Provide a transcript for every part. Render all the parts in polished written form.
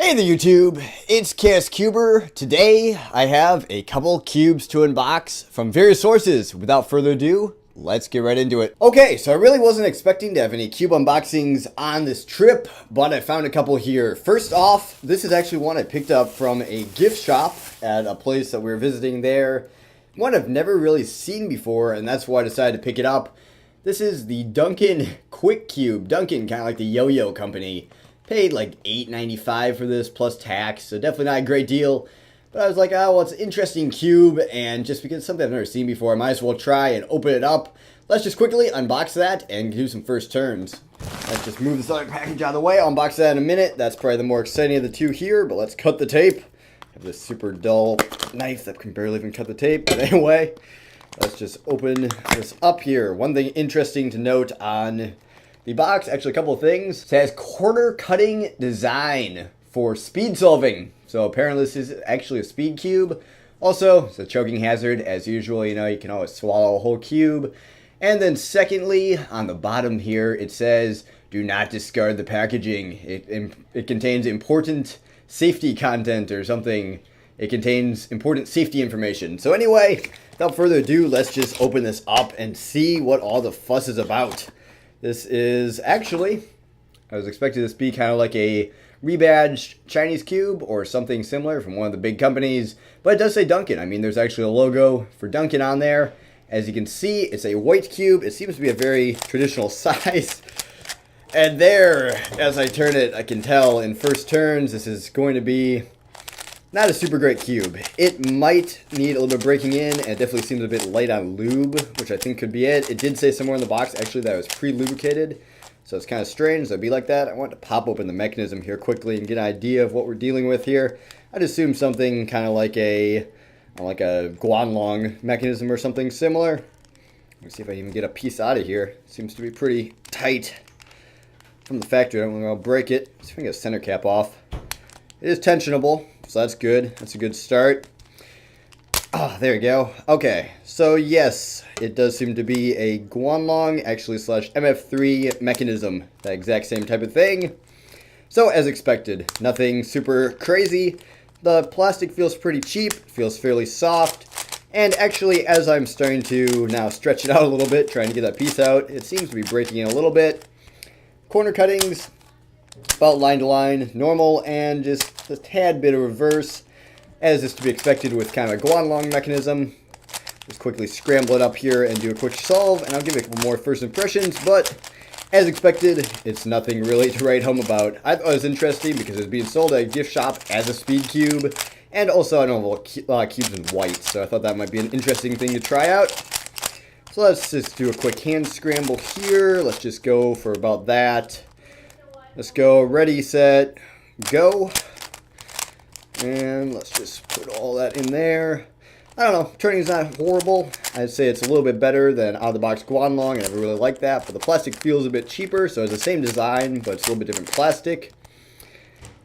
Hey there YouTube, it's Chaos Cuber. Today I have a couple cubes to unbox from various sources. Without further ado, let's get right into it. Okay, so I really wasn't expecting to have any cube unboxings on this trip, but I found a couple here. First off, this is actually one I picked up from a gift shop at a place that we were visiting there. One I've never really seen before, and that's why I decided to pick it up. This is the Duncan Quick Cube. Duncan, kind of like the yo-yo company. Paid like $8.95 for this plus tax, so definitely not a great deal. But I was like, oh, well, it's an interesting cube, and just because it's something I've never seen before, I might as well try and open it up. Let's just quickly unbox that and do some first turns. Let's just move this other package out of the way. I'll unbox that in a minute. That's probably the more exciting of the two here, but let's cut the tape. I have this super dull knife that can barely even cut the tape, but anyway, let's just open this up here. One thing interesting to note on the box, actually a couple of things. It says corner cutting design for speed solving. So apparently this is actually a speed cube. Also, it's a choking hazard. As usual, you know, you can always swallow a whole cube. And then secondly, on the bottom here, it says, do not discard the packaging. It contains important safety content or something. It contains important safety information. So anyway, without further ado, let's just open this up and see what all the fuss is about. This is actually, I was expecting this to be kind of like a rebadged Chinese cube or something similar from one of the big companies, but it does say Duncan. I mean, there's actually a logo for Duncan on there. As you can see, it's a white cube. It seems to be a very traditional size. And there, as I turn it, I can tell in first turns, this is going to be not a super great cube. It might need a little bit of breaking in, and it definitely seems a bit light on lube, which I think could be it. It did say somewhere in the box, actually, that it was pre-lubricated, so it's kind of strange that it'd be like that. I wanted to pop open the mechanism here quickly and get an idea of what we're dealing with here. I'd assume something kind of like a Guanlong mechanism or something similar. Let me see if I can even get a piece out of here. Seems to be pretty tight from the factory. I don't know if I'll break it. Let's see if I can get a center cap off. It is tensionable, so that's good. That's a good start. Ah, there we go. Okay, so yes, it does seem to be a Guanlong, actually slash MF3 mechanism. That exact same type of thing. So as expected, nothing super crazy. The plastic feels pretty cheap, feels fairly soft. And actually, as I'm starting to now stretch it out a little bit, trying to get that piece out, it seems to be breaking in a little bit. Corner cuttings, about line to line, normal, and just a tad bit of reverse, as is to be expected with kind of a Guanlong mechanism. Just quickly scramble it up here and do a quick solve, and I'll give it a couple more first impressions, but as expected, it's nothing really to write home about. I thought it was interesting because it's being sold at a gift shop as a speed cube, and also I don't have a lot of cubes in white, so I thought that might be an interesting thing to try out. So let's just do a quick hand scramble here. Let's just go for about that. Let's go, ready, set, go. And let's just put all that in there. I don't know, turning's not horrible. I'd say it's a little bit better than out-of-the-box Guanlong. I never really liked that, but the plastic feels a bit cheaper, so it's the same design, but it's a little bit different plastic.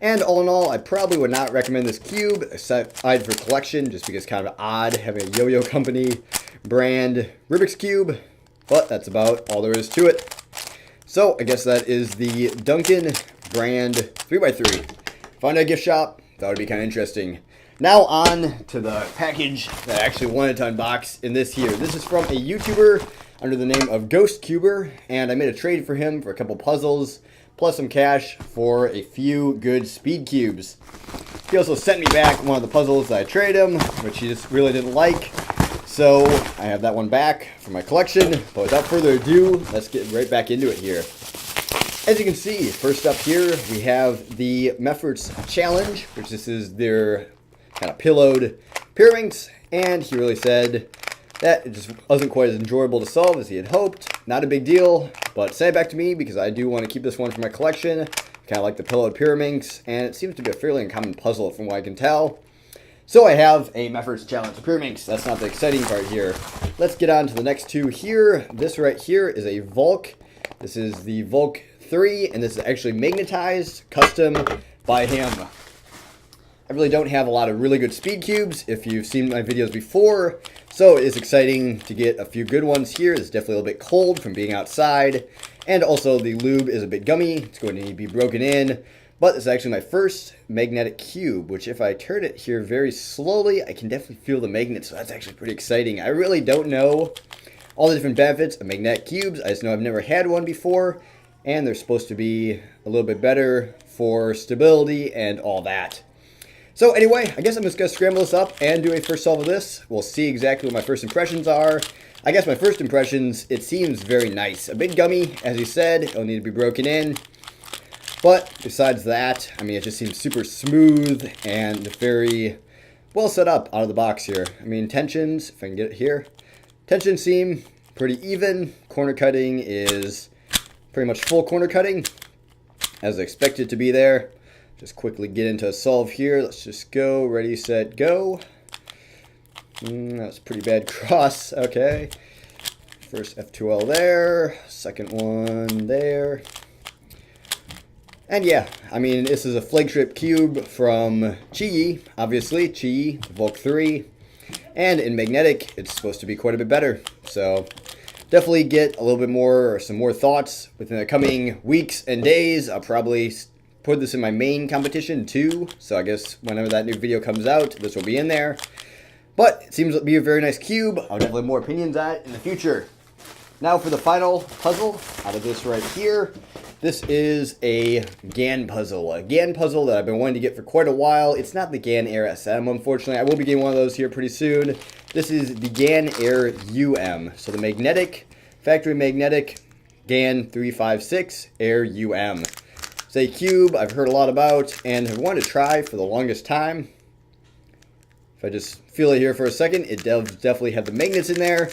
And all in all, I probably would not recommend this cube, aside for collection, just because it's kind of odd having a yo-yo company brand Rubik's Cube, but that's about all there is to it. So, I guess that is the Duncan brand 3x3. Found a gift shop. That would be kind of interesting. Now on to the package that I actually wanted to unbox in this here. This is from a YouTuber under the name of Ghost Cuber, and I made a trade for him for a couple puzzles, plus some cash for a few good speed cubes. He also sent me back one of the puzzles that I traded him, which he just really didn't like. So I have that one back for my collection, but without further ado, let's get right back into it here. As you can see, first up here, we have the Meffert's Challenge, which this is their kind of pillowed pyraminx, and he really said that it just wasn't quite as enjoyable to solve as he had hoped. Not a big deal, but send it back to me because I do want to keep this one for my collection. Kind of like the pillowed pyraminx, and it seems to be a fairly uncommon puzzle from what I can tell. So I have a Meffert's Challenge pyraminx. That's not the exciting part here. Let's get on to the next two here. This right here is a Valk. This is the Valk 3, and this is actually magnetized, custom by him. I really don't have a lot of really good speed cubes if you've seen my videos before, so it is exciting to get a few good ones here. It's definitely a little bit cold from being outside, and also the lube is a bit gummy. It's going to need to be broken in. But it's actually my first magnetic cube, which if I turn it here very slowly, I can definitely feel the magnet, so that's actually pretty exciting. I really don't know all the different benefits of magnetic cubes. I just know I've never had one before, and they're supposed to be a little bit better for stability and all that. So anyway, I guess I'm just going to scramble this up and do a first solve of this. We'll see exactly what my first impressions are. I guess my first impressions, it seems very nice. A bit gummy, as you said, it'll need to be broken in. But besides that, I mean, it just seems super smooth and very well set up out of the box here. I mean, tensions, if I can get it here, tensions seem pretty even. Corner cutting is pretty much full corner cutting, as I expected to be there. Just quickly get into a solve here. Let's just go. Ready, set, go. That's a pretty bad cross. Okay. First F2L there. Second one there. And yeah, I mean, this is a flagship cube from Chi, obviously. Chi, Valk 3. And in magnetic, it's supposed to be quite a bit better. So definitely get a little bit more, or some more thoughts within the coming weeks and days. I'll probably put this in my main competition too. So I guess whenever that new video comes out, this will be in there. But it seems to be a very nice cube. I'll definitely have more opinions on it in the future. Now for the final puzzle out of this right here. This is a GAN puzzle. A GAN puzzle that I've been wanting to get for quite a while. It's not the GAN Air SM, unfortunately. I will be getting one of those here pretty soon. This is the GAN Air UM. So the magnetic, factory magnetic GAN 3x3 Air UM. It's a cube I've heard a lot about and have wanted to try for the longest time. If I just feel it here for a second, it does definitely have the magnets in there,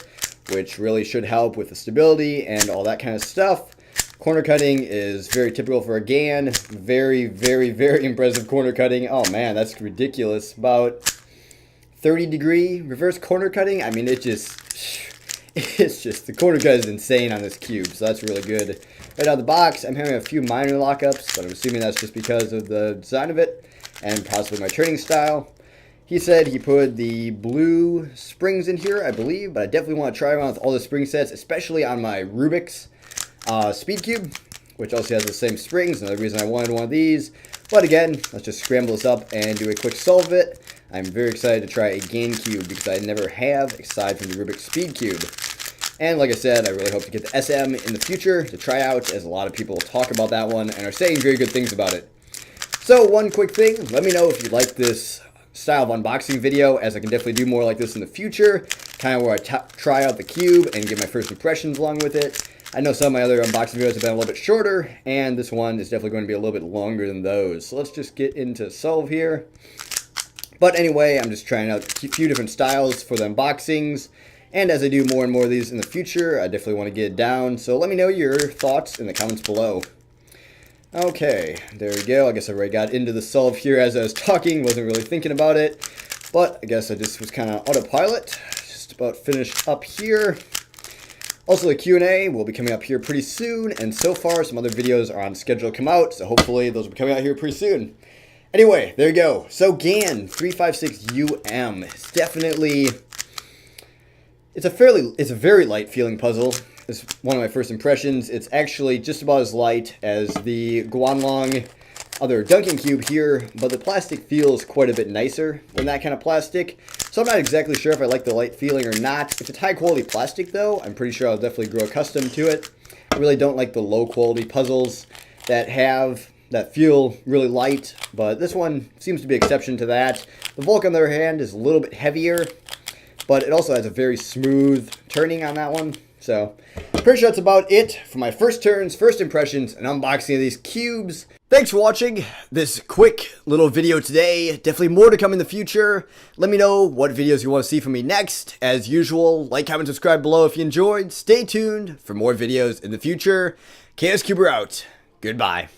which really should help with the stability and all that kind of stuff. Corner cutting is very typical for a GAN. Very, very, very impressive corner cutting. Oh man, that's ridiculous. About 30-degree reverse corner cutting. I mean, it's just, the corner cut is insane on this cube, so that's really good. Right out of the box, I'm having a few minor lockups, but I'm assuming that's just because of the design of it and possibly my turning style. He said he put the blue springs in here, I believe, but I definitely want to try around with all the spring sets, especially on my Rubik's Speed Cube, which also has the same springs. Another reason I wanted one of these. But again, let's just scramble this up and do a quick solve of it. I'm very excited to try a GAN cube because I never have, aside from the Rubik's Speed Cube. And like I said, I really hope to get the SM in the future to try out, as a lot of people talk about that one and are saying very good things about it. So one quick thing, let me know if you like this style of unboxing video, as I can definitely do more like this in the future, kind of where I try out the cube and give my first impressions along with it. I know some of my other unboxing videos have been a little bit shorter, and this one is definitely going to be a little bit longer than those. So let's just get into solve here. But anyway, I'm just trying out a few different styles for the unboxings, and as I do more and more of these in the future, I definitely want to get it down. So let me know your thoughts in the comments below. Okay, there we go. I guess I already got into the solve here as I was talking, wasn't really thinking about it, but I guess I just was kind of autopilot. Just about finished up here. Also, the Q&A will be coming up here pretty soon, and so far some other videos are on schedule to come out, so hopefully those will be coming out here pretty soon. Anyway, there you go. So GAN 3x3 is definitely, it's a very light feeling puzzle. It's one of my first impressions. It's actually just about as light as the Guanlong other Duncan cube here, but the plastic feels quite a bit nicer than that kind of plastic. So I'm not exactly sure if I like the light feeling or not. If it's high quality plastic though, I'm pretty sure I'll definitely grow accustomed to it. I really don't like the low quality puzzles that feel really light, but this one seems to be an exception to that. The Valk, on the other hand, is a little bit heavier, but it also has a very smooth turning on that one. So, pretty sure that's about it for my first turns, first impressions, and unboxing of these cubes. Thanks for watching this quick little video today. Definitely more to come in the future. Let me know what videos you want to see from me next. As usual, like, comment, subscribe below if you enjoyed. Stay tuned for more videos in the future. KSCuber out. Goodbye.